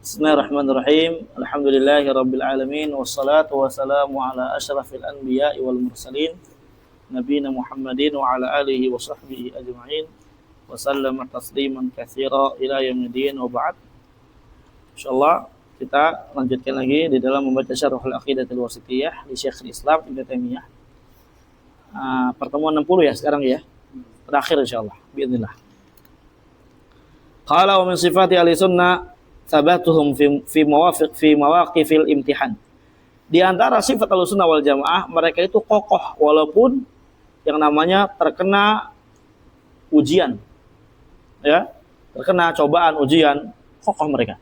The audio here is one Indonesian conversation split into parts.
Bismillahirrahmanirrahim. Alhamdulillahirabbil alamin wassalatu wassalamu ala asyrafil anbiya'i wal mursalin nabiyina Muhammadin wa ala alihi wa sahbihi ajma'in wa sallama tasliman katsira ila yaumil wa ba'd. Insyaallah kita lanjutkan lagi di dalam membaca Syarhul Aqidatul Wasithiyah di Syekhul Islam Ibnu Taimiyah. Pertemuan 60 ya sekarang ya. Terakhir insyaallah باذنillah. Qala wa min sifati ahli sunnah sabatuhum fi mawaqifil imtihan. Di antara sifat Ahlussunnah wal Jamaah, mereka itu kokoh walaupun yang namanya terkena ujian. Ya, terkena cobaan, ujian, kokoh mereka.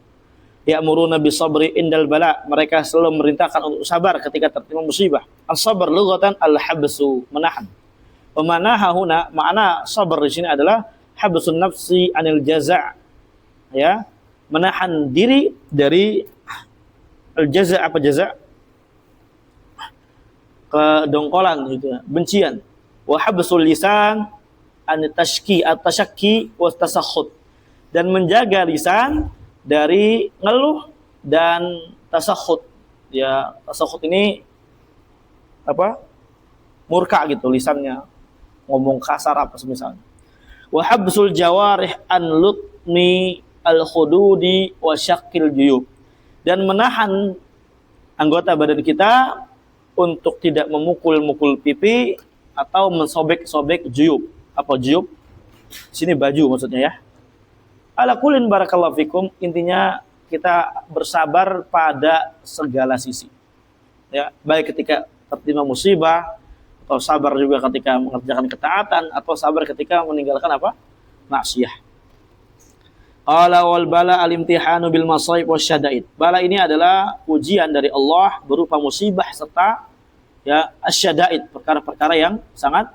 Ya'muruna bis-sabri indal bala, mereka selalu memerintahkan untuk sabar ketika tertimpa musibah. As-sabr lughatan al-habsu, menahan. Wa manaha huna, makna sabar di sini adalah habsun nafsi anil jaza'. Ya, menahan diri dari al-jaza', apa jaza'? Kedongkolan gitu ya, bencian. Wa habsul lisan an tashakki wa tasakhut, dan menjaga lisan dari ngeluh dan tasakhut. Ya, tasakhut ini apa? Murka gitu lisannya, ngomong kasar apa semisalnya. Wa habsul jawarih an lutmi al-khududi wa syaqqil juyub, dan menahan anggota badan kita untuk tidak memukul-mukul pipi atau mensobek-sobek juyub. Apa juyub? Sini baju maksudnya ya. Ala kullin barakallahu fikum, intinya kita bersabar pada segala sisi. Ya, baik ketika tertimpa musibah, atau sabar juga ketika mengerjakan ketaatan, atau sabar ketika meninggalkan apa? Maksiat. Qala wal bala al-imtihanu bil masaib wasyada'id. Bala ini adalah ujian dari Allah berupa musibah serta ya asyada'id, perkara-perkara yang sangat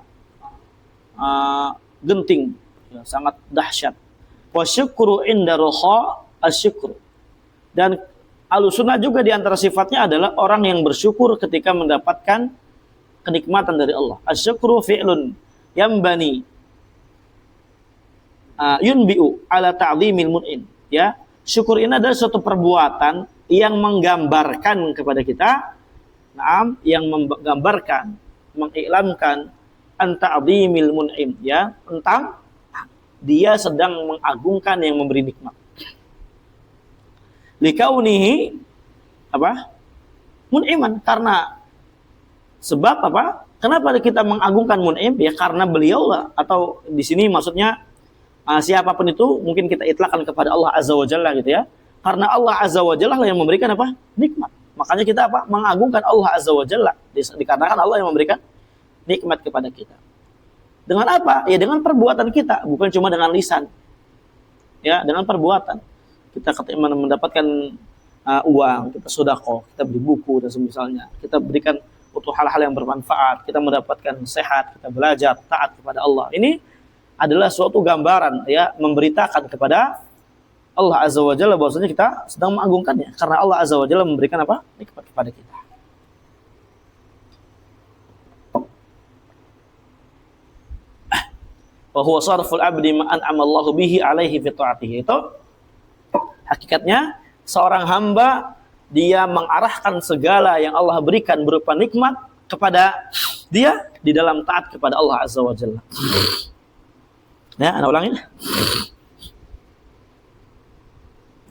genting, ya, sangat dahsyat. Wa syukru inda ruha asyukru. Dan Ahlussunnah juga di antara sifatnya adalah orang yang bersyukur ketika mendapatkan kenikmatan dari Allah. Asyukru fi'lun yambani yunbi'u ala ta'zimil mun'im. Ya, syukur ini adalah suatu perbuatan yang menggambarkan kepada kita, yang menggambarkan, mengiklankan an ta'zimil mun'im, ya, tentang dia sedang mengagungkan yang memberi nikmat. Likaunihi apa? Mun'iman, karena sebab apa? Kenapa kita mengagungkan mun'im? Ya karena beliau lah, atau di sini maksudnya siapapun itu mungkin kita itlaqkan kepada Allah Azza wa Jalla gitu ya. Karena Allah Azza wa Jalla yang memberikan apa? Nikmat. Makanya kita apa? Mengagungkan Allah Azza wa Jalla. Dikarenakan Allah yang memberikan nikmat kepada kita. Dengan apa? Ya dengan perbuatan kita, bukan cuma dengan lisan. Ya, dengan perbuatan. Kita ketika mendapatkan uang, kita sedekah, kita beli buku dan semisalnya. Kita berikan untuk hal-hal yang bermanfaat, kita mendapatkan sehat, kita belajar taat kepada Allah. Ini adalah suatu gambaran, ya, memberitakan kepada Allah Azza wa Jalla bahwasanya kita sedang mengagungkannya karena Allah Azza wa Jalla memberikan apa? Nikmat kepada kita. Wa huwa sarful abdi ma an'ama Allahu bihi alaihi fi ta'atihi. Itu hakikatnya seorang hamba dia mengarahkan segala yang Allah berikan berupa nikmat kepada dia di dalam taat kepada Allah Azza wa Jalla. Ya, anak ulangin.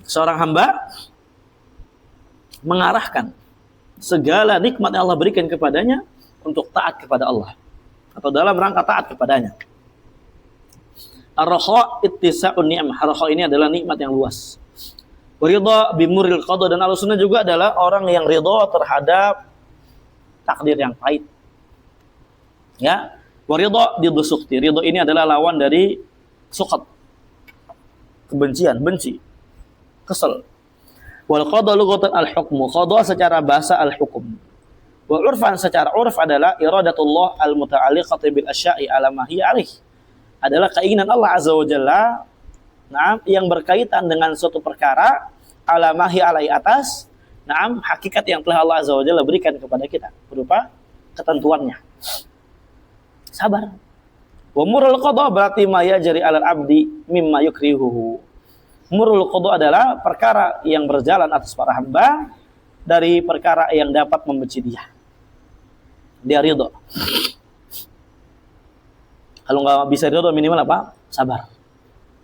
Seorang hamba mengarahkan segala nikmat yang Allah berikan kepadanya untuk taat kepada Allah atau dalam rangka taat kepadanya. Ar-raha ittisa'un ni'mah. Ar-raha ini adalah nikmat yang luas. Ridha bimuril qada, dan Ahlussunnah juga adalah orang yang ridha terhadap takdir yang pahit. Ya. Waridha didusukti. Ridha ini adalah lawan dari sukat, kebencian, benci, kesel. Wal qada lughatan al-hukmu. Qada secara bahasa al-hukum. Wa urfan secara urf adalah iradatullah al-muta'alliqati bil asya'i ala ma hiya alih. Adalah keinginan Allah Azza wa Jalla, yang berkaitan dengan suatu perkara ala ma hiya alai, atas hakikat yang telah Allah Azza wa Jalla berikan kepada kita berupa ketentuannya. Sabar. Wa murul qada berarti ma yajri 'alal 'abdi mimma yukrihuhu. Umurul qada adalah perkara yang berjalan atas para hamba dari perkara yang dapat membenci dia. Dia ridho. Kalau nggak bisa ridho minimal apa? Sabar.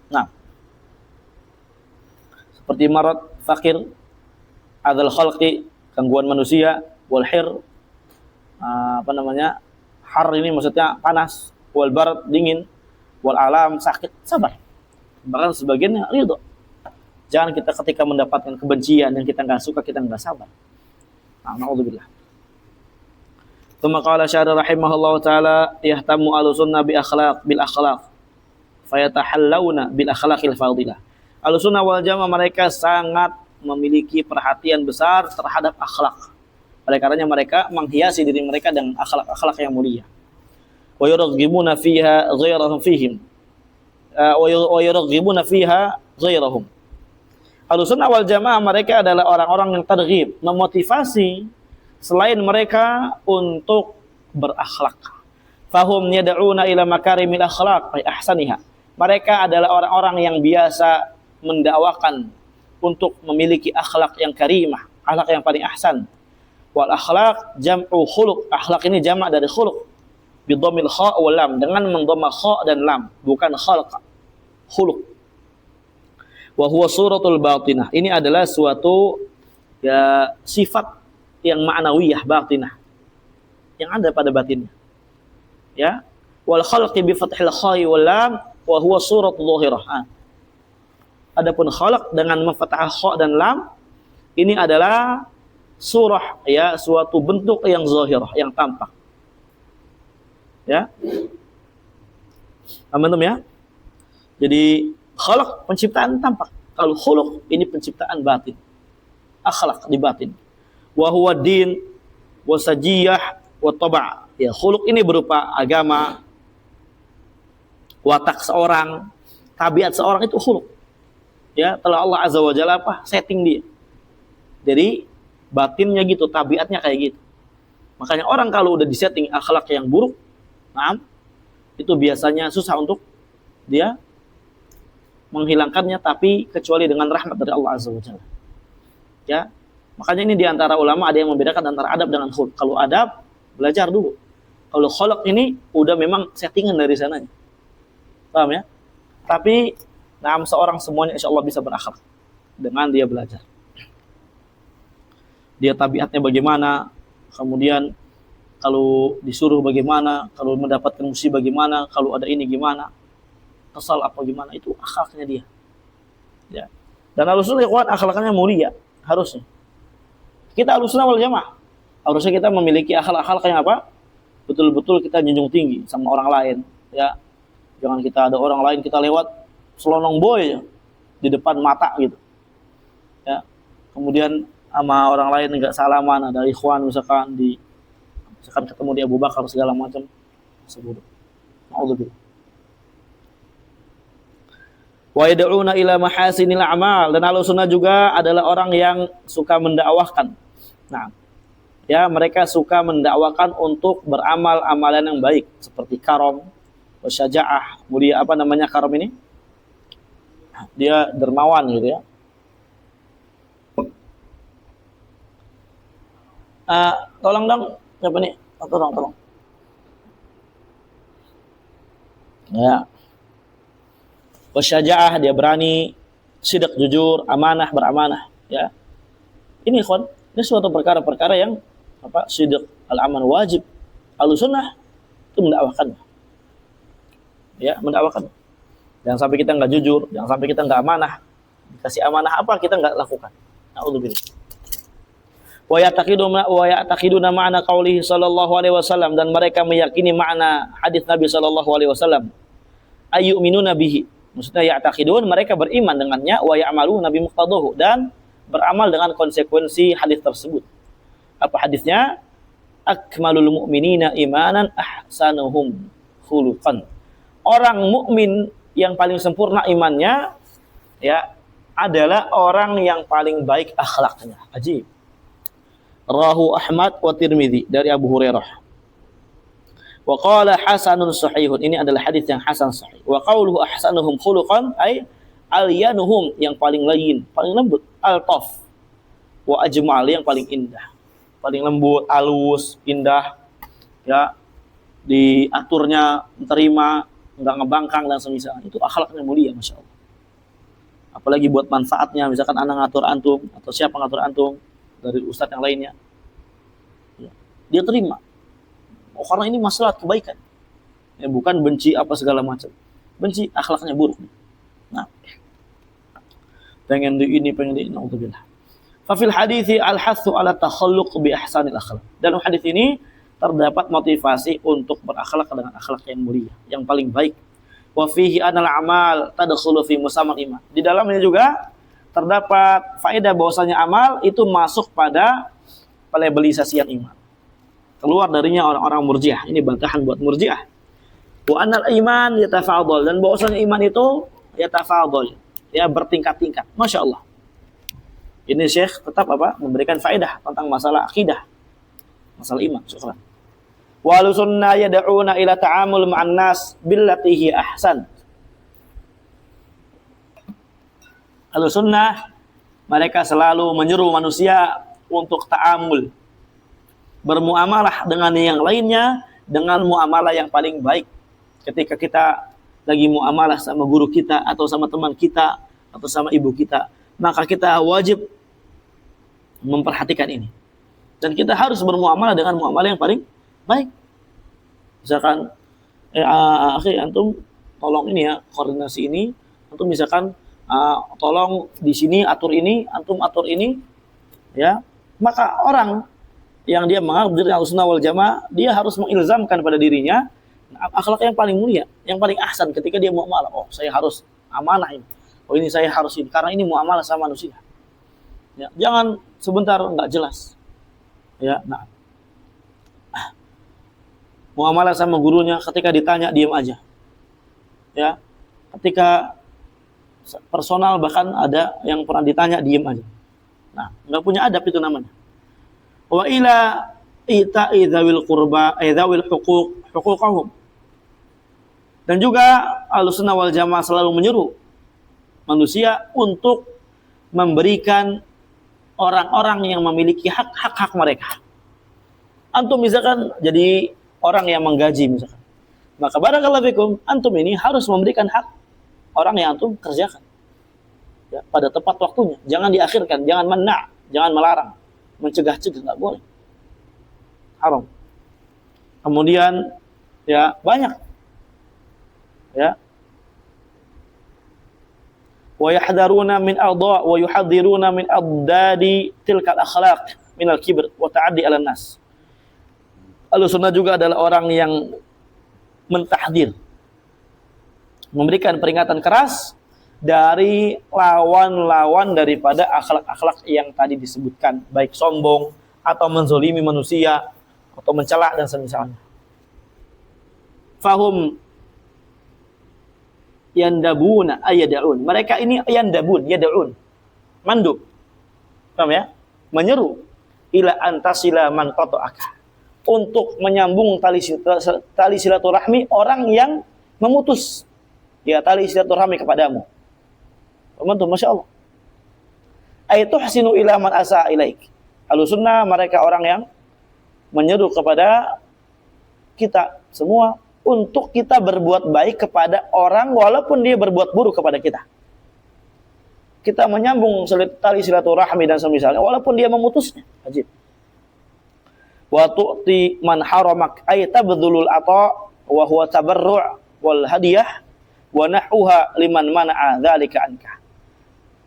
Nah, seperti marad, fakir, adzal khalqi, gangguan manusia, wal hir, har ini maksudnya panas, wal barad, dingin, wal alam, sakit, sabar. Bahkan sebagiannya ridho. Jangan kita ketika mendapatkan kebencian yang kita nggak suka, kita nggak sabar. Na'udzubillah. Tsumma qala syarih rahimahullahu taala yahtamu al-sunnah bil akhlaq fayatahallawna bil akhlaqil fadilah. Al-sunnah wal jamaah mereka sangat memiliki perhatian besar terhadap akhlak. Oleh karenanya mereka menghiasi diri mereka dengan akhlak-akhlak yang mulia. Wa yurghibuna fiha ghairahum fihim. Wa yurghibuna fiha ghairahum. Ahlussunnah wal jamaah mereka adalah orang-orang yang targhib, memotivasi selain mereka untuk berakhlak. Fahum yad'una ila makarimil akhlaq ay ahsaniha. Mereka adalah orang-orang yang biasa mendakwakan untuk memiliki akhlak yang karimah, akhlak yang paling ahsan. Wal akhlaq jam'u khuluq. Akhlak ini jamak dari khuluq. Bi dhammil kha wal lam, dengan mendhamma kha dan lam, bukan khalqa. Khuluq. Wa huwa suratul batinah. Ini adalah suatu sifat yang ma'nawiyah batinah, yang ada pada batinnya. Ya. Wal khalqi bi fathil kha'i wal lam wa huwa suratul dhahirah. Adapun khalq dengan memfathah kha dan lam, ini adalah surah, ya, suatu bentuk yang zahirah, yang tampak. Ya. Amantum ya? Jadi khalaq penciptaan tampak. Kalau khuluq ini penciptaan batin. Akhlak di batin. Wa huwa din wa sajiyah wa taba'. Ya, khuluq ini berupa agama, watak seorang, tabiat seorang, itu khuluq. Ya, telah Allah Azza wa Jalla setting dia. Jadi batinnya gitu, tabiatnya kayak gitu. Makanya orang kalau udah disetting akhlak yang buruk, itu biasanya susah untuk dia menghilangkannya, tapi kecuali dengan rahmat dari Allah Azza wa Jalla. Ya, makanya ini diantara ulama ada yang membedakan antara adab dengan khuluq. Kalau adab belajar dulu. Kalau khuluq ini udah memang settingan dari sananya. Paham ya? Tapi seorang semuanya insya Allah bisa berakhlak dengan dia belajar. Dia tabiatnya bagaimana, kemudian kalau disuruh bagaimana, kalau mendapatkan musibah bagaimana, kalau ada ini gimana, kesal apa gimana, itu akhlaknya dia. Ya. Dan Ahlussunnah kuat akhlaknya mulia, harusnya. Kita Ahlussunnah wal jamaah, harusnya kita memiliki akhlak-akhlak yang apa? Betul-betul kita junjung tinggi sama orang lain, ya. Jangan kita ada orang lain kita lewat selonong boy di depan mata gitu. Ya. Kemudian sama orang lain enggak salaman, ada ikhwan misalkan ketemu di Abu Bakar segala macam, sebut. Na'udzubillah. Wa yad'una ila mahasinil a'mal, dan Ahlussunnah juga adalah orang yang suka mendakwahkan. Nah, ya, mereka suka mendakwakan untuk beramal amalan yang baik seperti karam, wasyaja'ah. Kemudian karam ini? Dia dermawan gitu ya. Tolong dong, siapa nih? Tolong. Ya. Wasyaja'ah, dia berani, sidq, jujur, amanah, beramanah, ya. Ini suatu perkara-perkara yang sidq, al-aman wajib. Ahlussunnah itu mendakwakan. Ya, mendakwakan. Jangan sampai kita enggak jujur, jangan sampai kita enggak amanah. Dikasih amanah apa kita enggak lakukan. Na'udzubillah. Wa ya'taqiduna ma'na qaulihi sallallahu alaihi wasallam, dan mereka meyakini makna hadis Nabi sallallahu alaihi wasallam. Ayyu'minuna bihi. Maksudnya ya'taqidun, mereka beriman dengannya, wa ya'maluna bi muqtadahu, dan beramal dengan konsekuensi hadis tersebut. Apa hadisnya? Akmalul mu'minina imanan ahsanuhum khuluqan. Orang mukmin yang paling sempurna imannya, ya, adalah orang yang paling baik akhlaknya. Ajib. Rahu Ahmad wa Tirmidzi dari Abu Hurairah. Wa qala hasanun sahihun, ini adalah hadis yang hasan sahih. Wa qauluhu ahsanuhum khuluqan ay Alyanuhum, yang paling layin, paling lembut. Altaf, wa ajmal, yang paling indah, paling lembut, halus, indah, ya, diaturnya terima, nggak ngebangkang dan semisal. Itu akhlaknya mulia, masya Allah. Apalagi buat manfaatnya, misalkan anak ngatur antum atau siapa ngatur antum dari ustadz yang lainnya, ya, dia terima. Oh, karena ini masalah kebaikan, ya, bukan benci apa segala macam. Benci akhlaknya buruk. Nah, pengen di ini, pengen di ini, naudzubillah. Fafil hadithi al-hathu ala takhalluq bi ahsanil akhlaq. Dalam hadis ini terdapat motivasi untuk berakhlak dengan akhlak yang mulia, yang paling baik. Wa fihi anal amal tadkhulu fi musammal iman. Di dalamnya juga terdapat faedah bahwasanya amal itu masuk pada pelebelisasian iman. Keluar darinya orang-orang Murji'ah. Ini bantahan buat Murji'ah. Wa anal iman yatafadhal, dan bahwasanya iman itu yatafadhal, ya, bertingkat-tingkat. Masya Allah. Ini Syekh tetap apa? Memberikan faedah tentang masalah akidah, masalah iman. Syukran. Wa ahlussunnah yad'una ila ta'amul ma'an nas billati hi ahsan. Ahlussunnah mereka selalu menyeru manusia untuk ta'amul, bermuamalah dengan yang lainnya dengan muamalah yang paling baik. Ketika kita lagi muamalah sama guru kita atau sama teman kita atau sama ibu kita, maka kita wajib memperhatikan ini. Dan kita harus bermuamalah dengan muamalah yang paling baik. Misalkan, akhi, antum tolong ini ya, koordinasi ini. Antum misalkan, tolong di sini atur ini, antum atur ini, ya. Maka orang yang dia menganggap diri Ahlussunnah wal Jamaah, dia harus mengilzamkan pada dirinya akhlak yang paling mulia, yang paling ahsan ketika dia muamalah. Oh, saya harus amanah ini. Oh, ini saya harus ini, karena ini muamalah sama manusia. Ya, jangan sebentar nggak jelas. Ya, nah, muamalah sama gurunya ketika ditanya diam aja. Ya, ketika personal bahkan ada yang pernah ditanya diam aja. Nah, nggak punya adab itu namanya. Wa ila ita'i dzawil qurba dzawil huquqahum. Dan juga Ahlussunnah wal Jamaah selalu menyeru manusia untuk memberikan orang-orang yang memiliki hak-hak mereka. Antum misalkan jadi orang yang menggaji misalkan, maka barakallahu fikum, antum ini harus memberikan hak orang yang antum kerjakan, ya, pada tepat waktunya. Jangan diakhirkan, jangan mana', jangan melarang, mencegah-cegah, nggak boleh, haram. Kemudian, ya, banyak, ya, wa yahdharuna min adha wa yuhadhiruna min abdadi tilkal akhlaq min al-kibr wa ta'addi 'ala nas. Ahlussunnah juga adalah orang yang mentahdir, memberikan peringatan keras dari lawan-lawan daripada akhlak-akhlak yang tadi disebutkan, baik sombong atau menzolimi manusia atau mencela dan semisalnya. Fahum yandabuna ayad'un. Mereka ini yandabun, yad'un. Mandub. Paham ya? Menyeru ila antasila man qata'aka. Untuk menyambung tali silaturahmi orang yang memutus, ya, tali silaturahmi kepadamu. Teman-teman, Masya Allah. Aitu hasinu ila man asa ilaik. Ahlussunnah mereka orang yang menyeru kepada kita semua untuk kita berbuat baik kepada orang walaupun dia berbuat buruk kepada kita. Kita menyambung tali silaturahmi dan semisalnya walaupun dia memutusnya. Wajib. Wa tu'ti man haramak ay tabdhulul ata wa huwa tabarru' wal hadiyah wa nahwuha liman mana'a dzalika anka.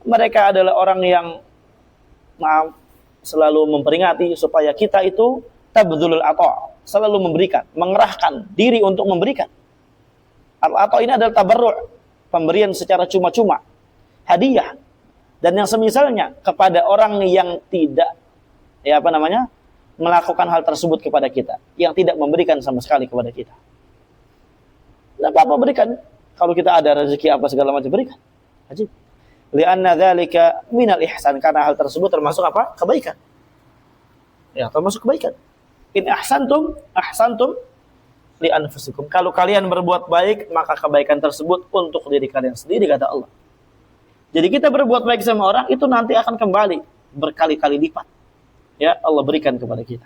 Mereka adalah orang yang selalu memperingati supaya kita itu tabdhulul ata, selalu memberikan, mengerahkan diri untuk memberikan. Al-ata ini adalah tabarru', pemberian secara cuma-cuma, hadiah dan yang semisalnya kepada orang yang tidak, ya, melakukan hal tersebut kepada kita, yang tidak memberikan sama sekali kepada kita. Tidak apa-apa berikan. Kalau kita ada rezeki apa segala macam, berikan. Wajib. Li'anna dzalika minal ihsan, karena hal tersebut termasuk apa? Kebaikan. Ya, termasuk kebaikan. In ahsantum li anfusikum. Kalau kalian berbuat baik, maka kebaikan tersebut untuk diri kalian sendiri, kata Allah. Jadi kita berbuat baik sama orang itu nanti akan kembali berkali-kali lipat. Ya, Allah berikan kepada kita.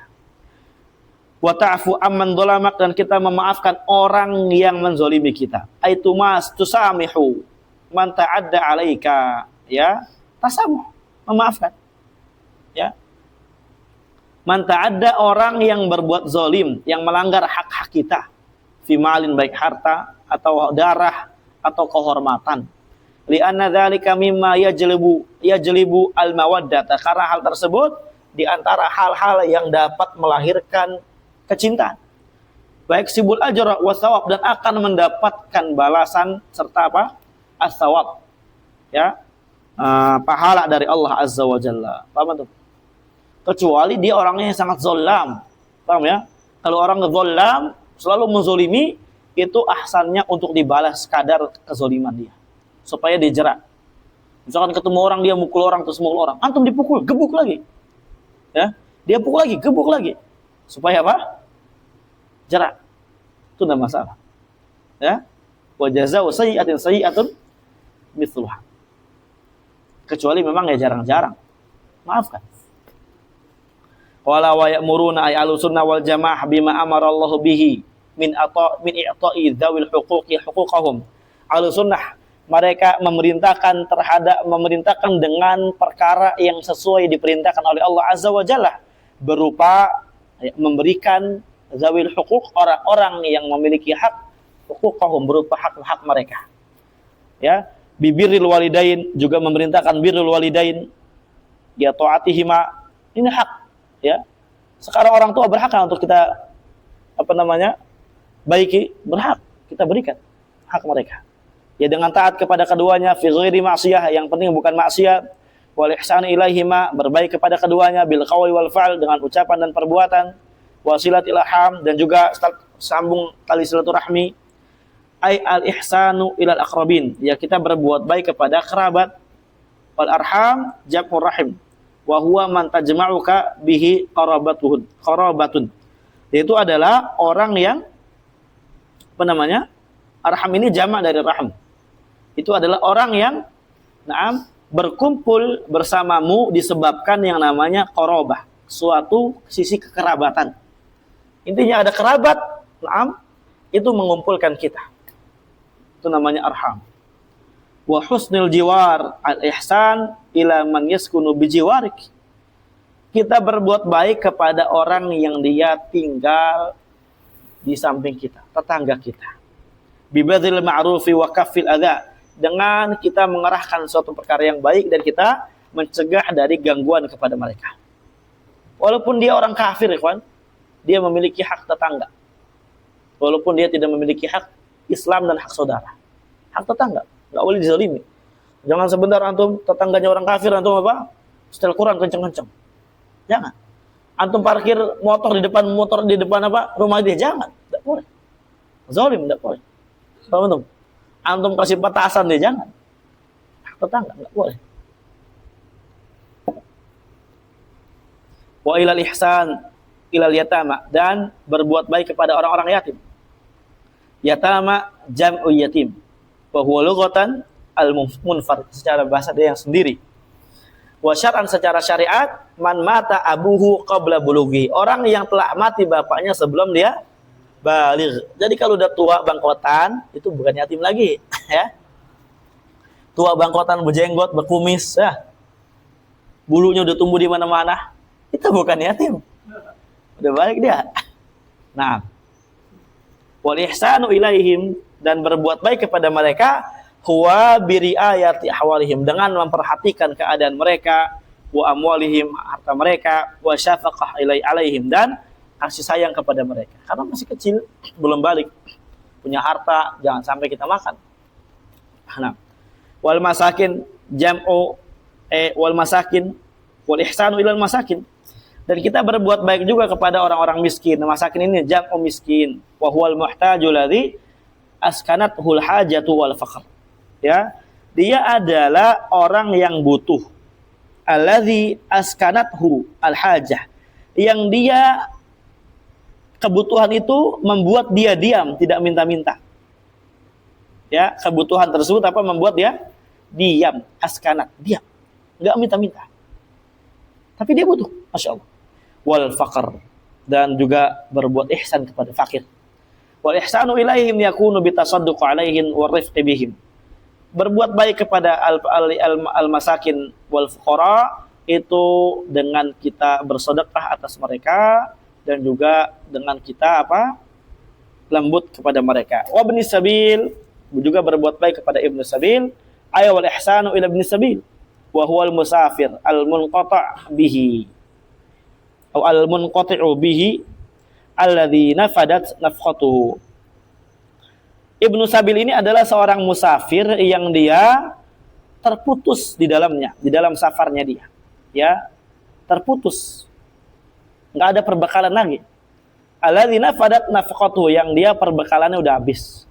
Wa ta'fu amman dzalamak, dan kita memaafkan orang yang menzalimi kita. Aitu mas tusamihu man ta'adda 'alaika, ya, tasamuh, memaafkan. Ya. Man ta'adda, orang yang berbuat zalim, yang melanggar hak-hak kita. Fi malin, baik harta atau darah atau kehormatan. Li'anna dzalika mimma yajlibu al-mawaddata, karena hal tersebut di antara hal-hal yang dapat melahirkan kecintaan. Baik sibul ajra wa thawab, dan akan mendapatkan balasan serta apa? As-thawab. Ya. Pahala dari Allah Azza wa Jalla. Paham tuh? Kecuali dia orangnya yang sangat zalam. Paham ya? Kalau orang zalam selalu menzolimi, itu ahsannya untuk dibalas kadar kezoliman dia, supaya dia jerak. Misalkan ketemu orang dia mukul orang, terus mukul orang, antum dipukul, gebuk lagi. Ya, dia pukul lagi, gebuk lagi. Supaya apa? Jerak. Itu enggak masalah. Ya. Wa jazaa'u sayyi'atin mithluha. Kecuali memang ya jarang-jarang. Maafkan. Wala wa ya'muruna ay al-sunnah wal jamaah bima amara Allah bihi min i'ta'i dzawil huquqi huquqahum. Al-sunnah mereka memerintahkan dengan perkara yang sesuai diperintahkan oleh Allah Azza wa Jalla, berupa memberikan zawil huquq, orang-orang yang memiliki hak, huquqahum, berupa hak-hak mereka. Ya, bibirril walidain, juga memerintahkan birrul walidain, ya taatihima, ini hak, ya. Sekarang orang tua berhak untuk kita baiki, berhak kita berikan hak mereka. Ya, dengan taat kepada keduanya, fi ghairi ma'siyah, yang penting bukan maksiat, wal ihsan ilaihima, berbaik kepada keduanya, bil qawli wal fa'l, dengan ucapan dan perbuatan, wasilatil arham, dan juga sambung tali silaturahmi, ay al ihsanu ilal aqrabin, ya kita berbuat baik kepada kerabat, wal arham jam'ur rahim, wa huwa man tajma'uka bihi qarabatun, yaitu adalah orang yang arham ini jamak dari rahim. Itu adalah orang yang berkumpul bersamamu disebabkan yang namanya qarabah, suatu sisi kekerabatan. Intinya ada kerabat, itu mengumpulkan kita. Itu namanya arham. Wa husnul jiwar, al-ihsan ila man yaskunu bijiwarik. Kita berbuat baik kepada orang yang dia tinggal di samping kita, tetangga kita. Bibadil ma'rufi wa kaffil adza, dengan kita mengarahkan suatu perkara yang baik dan kita mencegah dari gangguan kepada mereka. Walaupun dia orang kafir, ikhwan, dia memiliki hak tetangga. Walaupun dia tidak memiliki hak Islam dan hak saudara. Hak tetangga, enggak boleh dizalimi. Jangan sebentar antum tetangganya orang kafir, antum setel Quran kenceng-kenceng. Jangan. Antum parkir motor di depan rumah dia, jangan. Enggak boleh. Zalim, enggak boleh. Paham antum? Antum kasih petasan dia, jangan. Hak tetangga, enggak boleh. Wa ilal ihsan ilal yatama, dan berbuat baik kepada orang-orang yatim. Yatama jam'u yatim, wa huwa lughatan al-munfarid, secara bahasa dia yang sendiri. Wa syar'an, secara syariat, man mata abuhu qabla bulughi, orang yang telah mati bapaknya sebelum dia baligh. Jadi kalau udah tua bangkotan, itu bukan yatim lagi, ya. Tua bangkotan, berjenggot, berkumis, ya. Bulunya udah tumbuh di mana-mana, itu bukan yatim. Udah balik dia. Nah, wal ihsanu ilaihim, dan berbuat baik kepada mereka, huwa biriayati ahwalihim, dengan memperhatikan keadaan mereka, wa amwalihim, harta mereka, wa syafaqah alaihim, dan kasih sayang kepada mereka. Karena masih kecil, belum balik, punya harta, jangan sampai kita makan. Nah, wal masakin jam'u wal masakin wal ihsanu ilal masakin, dan kita berbuat baik juga kepada orang-orang miskin. Masakin ini jam'u miskin, wa huwal muhtajul ladzi askanathul hajatu wal faqr. Ya, dia adalah orang yang butuh. Alladzi askanathu al hajah, yang dia kebutuhan itu membuat dia diam, tidak minta-minta. Ya, kebutuhan tersebut membuat dia diam, askanat, diam. Enggak minta-minta. Tapi dia butuh, Masya Allah. Wal faqr, dan juga berbuat ihsan kepada fakir. Wal ihsanu ilaihim yakunu bitasadduq alaihim wa rifqi bihim. Berbuat baik kepada al-masakin wal fuqara itu dengan kita bersedekah atas mereka dan juga dengan kita lembut kepada mereka. Wa ibn sabil, juga berbuat baik kepada ibnu sabil. Ay wal ihsanu ila ibn sabil wa huwa al-musafir al-munqata' bihi atau al-munqati'u bihi alladzi nafadat nafqatuhu. Ibnu Sabil ini adalah seorang musafir yang dia terputus di dalamnya, di dalam safarnya dia. Ya, terputus. Enggak ada perbekalan lagi. Alladzi nafadat nafqatuhu, yang dia perbekalannya udah habis.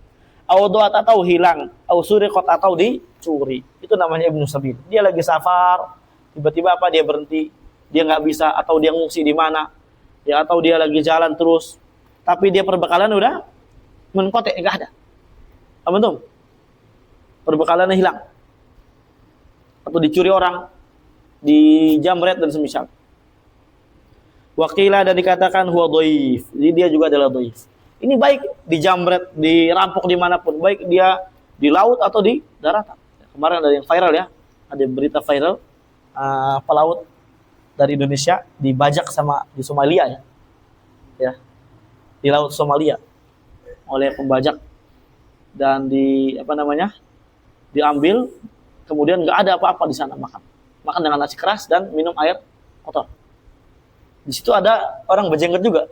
Au du'at, atau hilang, au suriqat, atau dicuri. Itu namanya Ibnu Sabil. Dia lagi safar, tiba-tiba dia berhenti, dia nggak bisa, atau dia ngungsi di mana, ya, atau dia lagi jalan terus, tapi dia perbekalan udah menkotek, nggak ada. Apa tuh? Perbekalannya hilang, atau dicuri orang, dijamret dan semisal. Wakilah, dan dikatakan huwa dhaif. Jadi dia juga adalah dhaif. Ini baik dijamret, dirampok dimanapun, baik dia di laut atau di daratan. Kemarin ada yang viral ya, ada berita viral pelaut dari Indonesia dibajak di Somalia ya, di laut Somalia oleh pembajak, dan diambil, kemudian nggak ada apa-apa di sana, makan dengan nasi keras dan minum air kotor. Di situ ada orang berjenggot juga,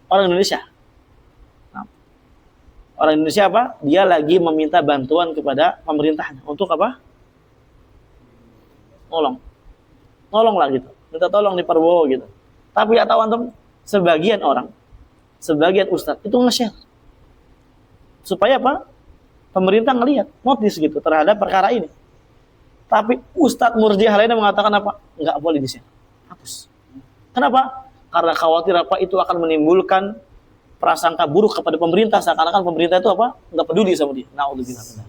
orang Indonesia. Nah, orang Indonesia dia lagi meminta bantuan kepada pemerintahnya untuk nolong lah gitu, minta tolong di Prabowo gitu. Tapi ya tahu antum, sebagian ustadz itu nge-share supaya pemerintah ngelihat, notice gitu terhadap perkara ini. Tapi ustadz murjiah lainnya mengatakan nggak boleh di-share, hapus. Kenapa? Karena khawatir itu akan menimbulkan prasangka buruk kepada pemerintah, seakan-akan pemerintah itu nggak peduli sama dia. Naudzubillah.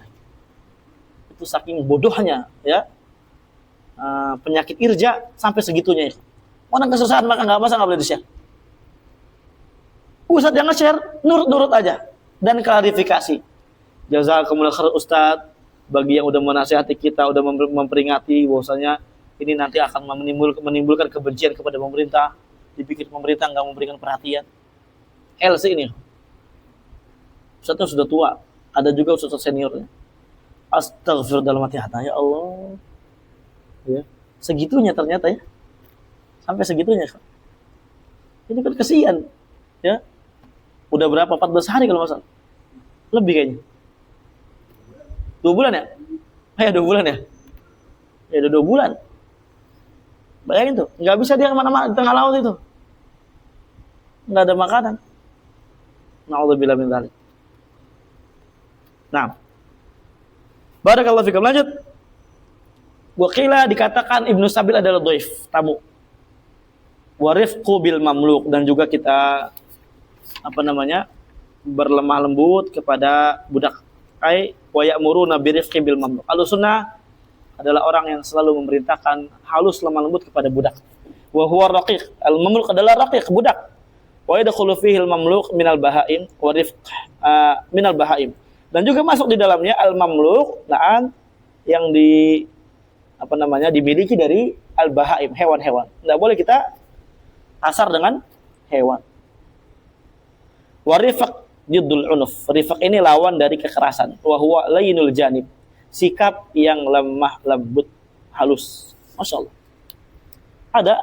Itu saking bodohnya ya. Penyakit irja sampai segitunya ya. Orang kesusahan maka nggak boleh di-share. Ustadz yang nge-share nurut aja dan klarifikasi. Jazakumullah khair Ustadz, bagi yang udah menasihati kita, udah memperingati bahwasanya ini nanti akan menimbulkan kebencian kepada pemerintah. Dipikir pemerintah nggak memberikan perhatian. LC ini Ustadznya sudah tua, ada juga ustadz seniornya. Astagfirullah, dalam hati, ya Allah. Ya, segitunya ternyata ya, sampai segitunya. Ini kan kesian ya, udah berapa, 14 hari kalau masalah, lebih kayaknya 2 bulan ya, 2 bulan ya, udah 2 bulan. Bayangin tuh, nggak bisa dia kemana-mana di tengah laut itu, nggak ada makanan. Na'udzubillah min dzalik. Nah, barakallahu fikum. Lanjut. Wakila, dikatakan Ibnu Sabil adalah dhaif, tamu. Warifqu bil mamluk, dan juga kita berlemah lembut kepada budak. Ai wa ya'muruna birifqi bil mamluk. Ahlussunnah adalah orang yang selalu memerintahkan halus lemah lembut kepada budak. Wa huwa raqiq, al mamluk adalah raqiq, budak. Wa yadkhulu fihi al mamluk minal bahaim wa rifq minal bahaim. Dan juga masuk di dalamnya al mamluk, yang dimiliki dari al-bahaim, hewan-hewan. Tidak boleh kita kasar dengan hewan. Warifaq jiddul unuf. Rifaq ini lawan dari kekerasan. Wa huwa layyinul janib. Sikap yang lemah lembut, halus. Masya Allah. Ada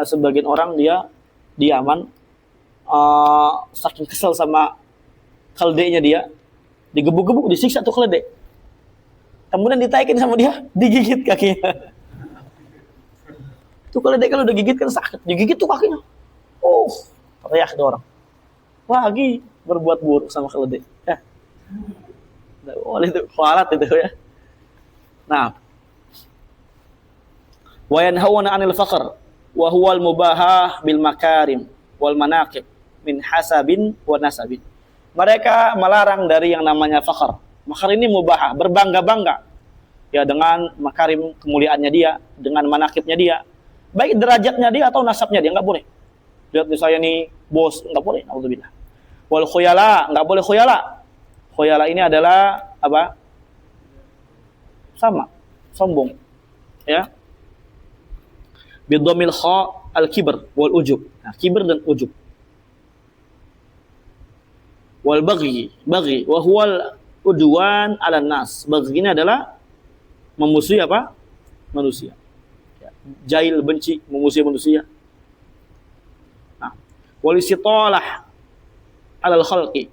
sebagian orang dia di Yaman, saking kesel sama keledainya dia, digebuk-gebuk, disiksa tuh keledai. Kemudian ditaikin sama dia, digigit kakinya. Tuh keledai kalau udah gigit kan sakit, digigit tuh kakinya. Teriak tuh orang. Lagi berbuat buruk sama keledai. Boleh itu, kualat itu ya. Nah, wa yanhauna 'anil faqr wa huwa al-mubahah bil makarim wal manaqib min hasabin wa nasabin. Mereka melarang dari yang namanya faqr. Makar ini mubahah, berbangga-bangga ya dengan makarim kemuliaannya dia, dengan manakibnya dia, baik derajatnya dia atau nasabnya dia, nggak boleh. Lihat misalnya nih bos, nggak boleh, naudzubillah. Wal khuyala, nggak boleh khuyala. Khuyala ini adalah apa? Sama, sombong, ya. Bidhamil kha al-kibr wal ujub. Nah, kibr dan ujub. Wal baghi, wa huwal udwan 'alan nas. Baghi ini adalah memusuhi apa? Manusia. Ya. Jail, benci, memusuhi manusia. Nah, wal istitalah 'alal khalqi.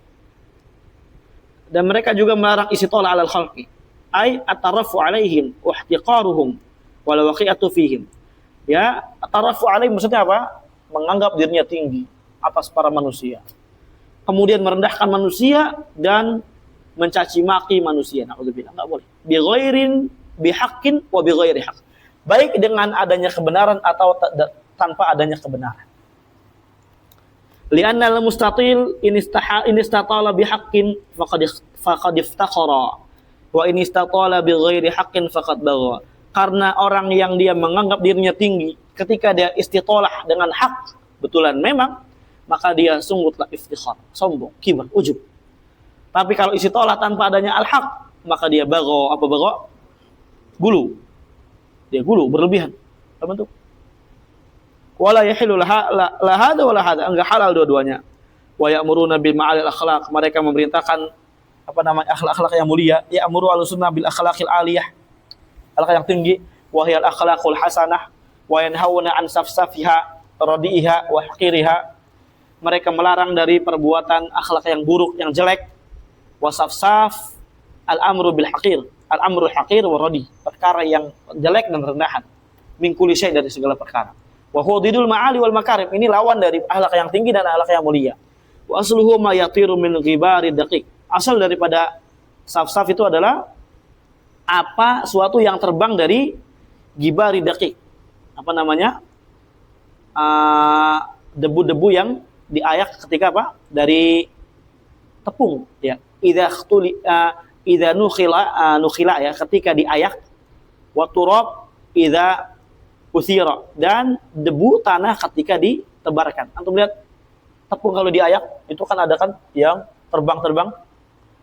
Dan mereka juga melarang istitalah 'alal khalqi. Ai atarafu 'alaihim wa ihtiqaruhum wal waqi'atu fihim. Ya, atarafu 'alaihim maksudnya apa? Menganggap dirinya tinggi atas para manusia. Kemudian merendahkan manusia dan mencaci maki manusia. Na'udzubillah, enggak boleh. Bi ghairin bihaqqin wa bi ghairi haqq. Baik dengan adanya kebenaran atau tanpa adanya kebenaran. Li'anna al-mustatil in istatala bihaqqin faqad iftaqara wa in istatala bi ghairi haqqin faqad bagha. Karena orang yang dia menganggap dirinya tinggi ketika dia istitalah dengan hak, betulan memang, maka dia sungguh telah iftikhar, sombong, kibar, ujub. Tapi kalau istitalah tanpa adanya al-haq, maka dia bagha, apa bagha? Gulu. Dia gulu, berlebihan. Apa bentuk? Wala yahilu la hada wala hada, enggak halal dua-duanya. Wa ya'muruna bil ma'alil akhlaq, mereka memerintahkan apa namanya akhlak-akhlak yang mulia, ya'muru al-sunnah bil akhlaqil aliyah, akhlak yang tinggi, wa hiya al-akhlaqul hasanah, wa yanhauna an safsafiha, radi'iha wa haqiriha. Mereka melarang dari perbuatan akhlak yang buruk, yang jelek. Wasafsaf al-amru bil haqir, al-amru haqir wa radi, perkara yang jelek dan rendahan. Min kulli syai, dari segala perkara. Wa huwa didul ma'ali wal makarim, ini lawan dari akhlak yang tinggi dan akhlak yang mulia. Wa asluhu ma yatiru min ghibari daqiq. Asal daripada safsaf itu adalah apa suatu yang terbang dari ghibari daqiq. Apa namanya? Debu-debu yang diayak ketika apa? Dari tepung, ya. Idza nukhila ya, ketika diayak. Wa turab idza uthira, dan debu tanah ketika ditebarkan. Antum lihat tepung kalau diayak itu kan ada kan yang terbang-terbang.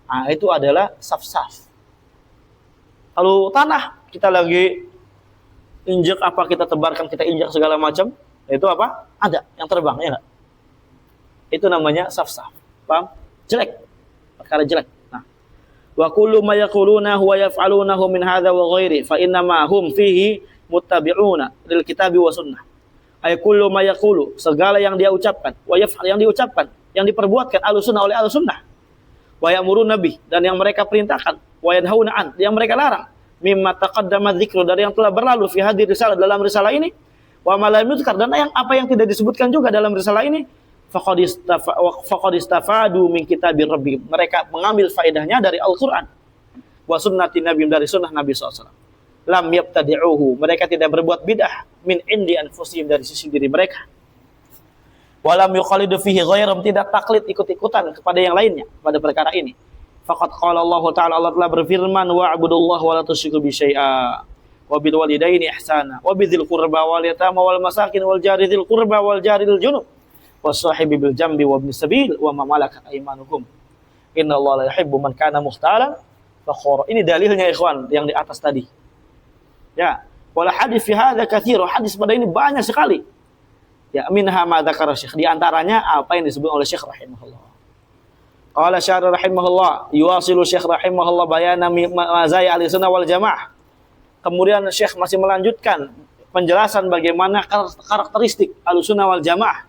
Nah, itu adalah saf-saf. Kalau tanah kita lagi injek apa, kita tebarkan, kita injak segala macam, itu apa? Ada yang terbang, ya enggak? Itu namanya saf-saf. Paham? Jelek. Perkara jelek. Nah, wa kullu ma yaquluna huwa yaf'alunahu min hadza wa ghairi fa inna ma hum fihi muttabi'una lil kitabi wa sunnah. Ay kullu ma yaqulu, segala yang dia ucapkan, wa yaf'al, yang diucapkan, yang diperbuatkan ahlussunnah oleh ahlussunnah. Wa ya'muruna bih, dan yang mereka perintahkan, wa yanhauna an, yang mereka larang, mimma taqaddama dzikru, dari yang telah berlalu fi hadhihi risalah, dalam risalah ini, wa ma lam yuzkar, dan yang apa yang tidak disebutkan juga dalam risalah ini, faqad istafadu min kitabir rabbihim, mereka mengambil faedahnya dari Al-Qur'an, wa sunnati nabiyyin, dari sunnah Nabi SAW. Lam yabtadi'uhu, mereka tidak berbuat bid'ah min indi anfusihim, dari sisi diri mereka. Walam yuqalidu fihi ghairum, tidak taklid ikut-ikutan kepada yang lainnya pada perkara ini. Faqad qala Allah Ta'ala, Allah telah berfirman, wa'budullaha wa la tusyriku bi syai'a wa bil walidaini ihsana wa bidzil qurba wal yatama wal masakin wal jari dzil qurba wal jari dzil junub was sahibi bil jambi wa ibnis sabil wa ma malakat aymanukum innallaha la yuhibbu man kana mukhtalan fakhura. Ini dalilnya ikhwan yang di atas tadi. Ya, wala hadis fi hadza katsir, hadis pada ini banyak sekali. Ya, minha ma dzakara Syekh, di antaranya apa yang disebut oleh Syekh rahimahullah. Qala Syekh rahimahullah, yuwasilu Syekh rahimahullah bayana mazaya ahlussunnah wal jamaah. Kemudian Syekh masih melanjutkan penjelasan bagaimana karakteristik ahlussunnah wal jamaah.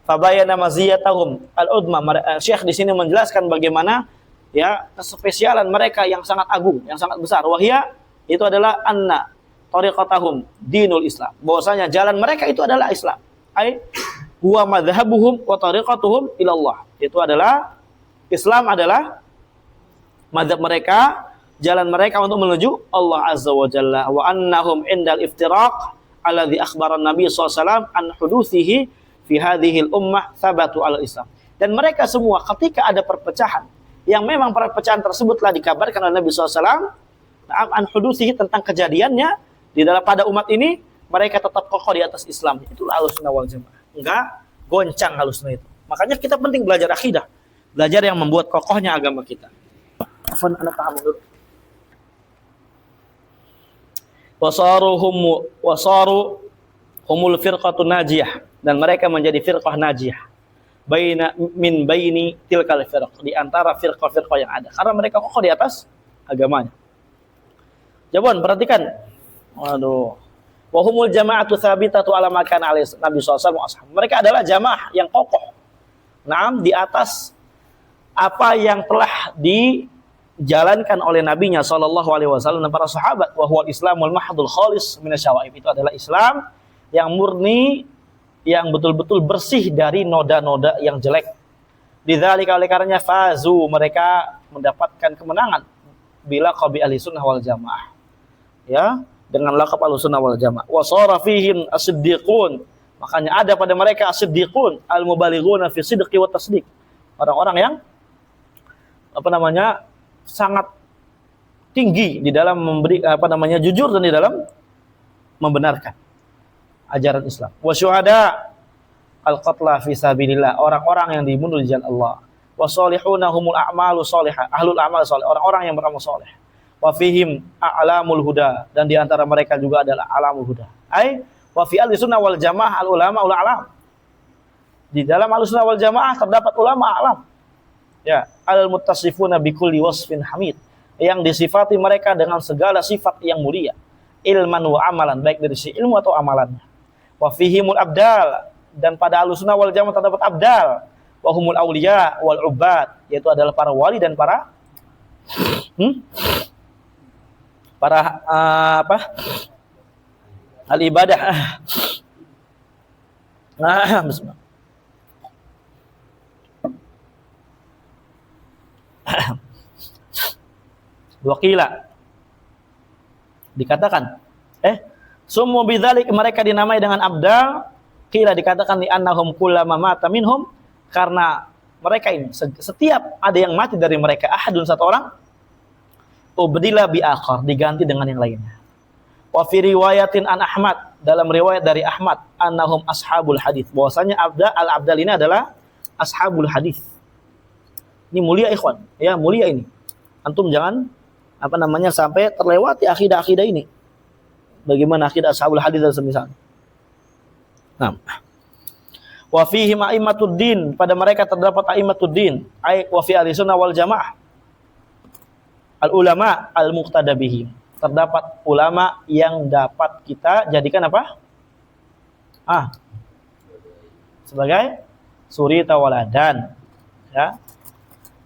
Fa bayana maziyatahum al-udma. Syekh di sini menjelaskan bagaimana ya kespesialan mereka yang sangat agung, yang sangat besar. Wahia, itu adalah anna tariqatahum dinul Islam. Bahwasanya jalan mereka itu adalah Islam. Ai huwa madhhabuhum wa tariqatuhum ila Allah. Itu adalah Islam, adalah mazhab mereka, jalan mereka untuk menuju Allah Azza wa Jalla. Wa annahum indal iftiraq alladhi akhbara Nabi SAW an huduthihi fi hadhihi al-ummah thabatu al-Islam. Dan mereka semua ketika ada perpecahan, yang memang perpecahan tersebut telah dikabarkan oleh Nabi SAW, an hudusihi, tentang kejadiannya di dalam pada umat ini mereka tetap kokoh di atas Islam. Itulah Ahlussunnah wal Jamaah. Enggak goncang Ahlussunnah itu. Makanya kita penting belajar akidah, belajar yang membuat kokohnya agama kita. Afan anak paham dulu. Wasaru humul firqatun najiyah, dan mereka menjadi firqah najiyah baini tilkal firq, di antara firqah-firqah yang ada, karena mereka kokoh di atas agamanya. Jabon, perhatikan. Waduh. Wa humul jama'atu tsabitatu ala ma kana alaihi Nabi sallallahu alaihi wasallam. Mereka adalah jamaah yang kokoh. Naam, di atas apa yang telah dijalankan oleh nabinya sallallahu alaihi wasallam dan para sahabat. Wa huwa islamul mahdul khalis minasyawaib. Itu adalah Islam yang murni, yang betul-betul bersih dari noda-noda yang jelek. Bidzalika, oleh karenanya, fazu, mereka mendapatkan kemenangan bila qabi ahlussunnah wal jamaah. Ya, dengan laqab ahlussunnah wal jamaah. Wa shara fihim as-siddiqun, makanya ada pada mereka as-siddiqun al-mubalighuna fi sidqi wa tasdiq. Orang-orang yang sangat tinggi di dalam memberi jujur, dan di dalam membenarkan ajaran Islam. Wa syuhada al-qatla fi sabilillah, orang-orang yang dibunuh di jalan Allah. Wa salihuna humul a'malu salihah, ahlul a'mal salih, orang-orang yang beramal saleh. Wa fihim a'lamul huda, dan di antara mereka juga adalah alamul huda. Wa fi ahlussunnah wal jamaah al ulama ul a'lam. Di dalam ahlussunnah wal jamaah terdapat ulama a'lam. Ya, al muttasifuna bi kulli wasfin hamid, yang disifati mereka dengan segala sifat yang mulia, ilman wa amalan, baik dari sisi ilmu atau amalannya. Wa fihimul abdal, dan pada ahlussunnah wal jamaah terdapat abdal. Wa humul auliya wal ubad, yaitu adalah para wali dan para al-ibadah. Bismillah. Wakila, dikatakan summu bidzalik, mereka dinamai dengan abdal. Qila, dikatakan li annahum kullama mata minhum, karena mereka ini setiap ada yang mati dari mereka, ahadun, satu orang, ubdila bi akhar, diganti dengan yang lainnya. Wa fi riwayatin an Ahmad, dalam riwayat dari Ahmad, annahum ashabul hadis, bahwasanya al-abdal ini adalah ashabul hadis. Ini mulia ikhwan, ya, mulia ini. Antum jangan sampai terlewati akidah-akidah ini. Bagaimana akidah ashabul hadis dan semisal. Nah. Wa fihi a'immatud din, pada mereka terdapat a'immatud din, wa fi ahlussunnah wal jamaah al ulama al muqtada bihim, terdapat ulama yang dapat kita jadikan sebagai suri tawaladan, ya.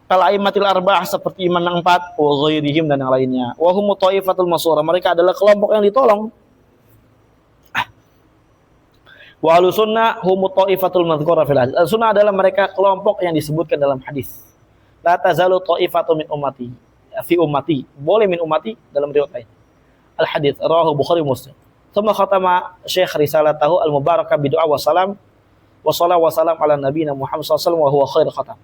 Kal a'immatil arba'ah, seperti imam yang 4, wa ghairihim, dan yang lainnya. Wa hum thaifatul mansura, mereka adalah kelompok yang ditolong. Wa ahlussunnah hum thaifatul madhkura fil hadis, ahlussunnah adalah mereka kelompok yang disebutkan dalam hadis. La tazalu thaifatu min ummati, fi ummati, boleh min ummati dalam riwayat lain. Al hadis rawahu Bukhari Muslim. Tsumma khatama Syekh risalatahu al mubarakah bi du'a wa salam wa sallallahu wa salam ala nabiyina Muhammad sallallahu alaihi wasallam wa huwa khair khatam.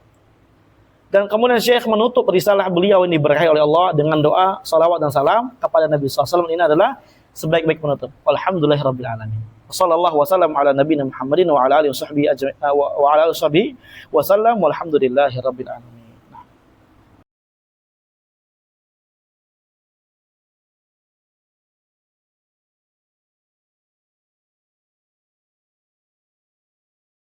Dan kemudian Syekh menutup risalah beliau ini diberkahi oleh Allah dengan doa, salawat dan salam kepada Nabi sallallahu alaihi wasallam. Ini adalah sebaik-baik penutup. Alhamdulillahirabbil alamin. Sallallahu wasallam ala nabiyina Muhammadin wa ala alihi washabbihi wa ala alihi wasallam walhamdulillahirabbil alamin.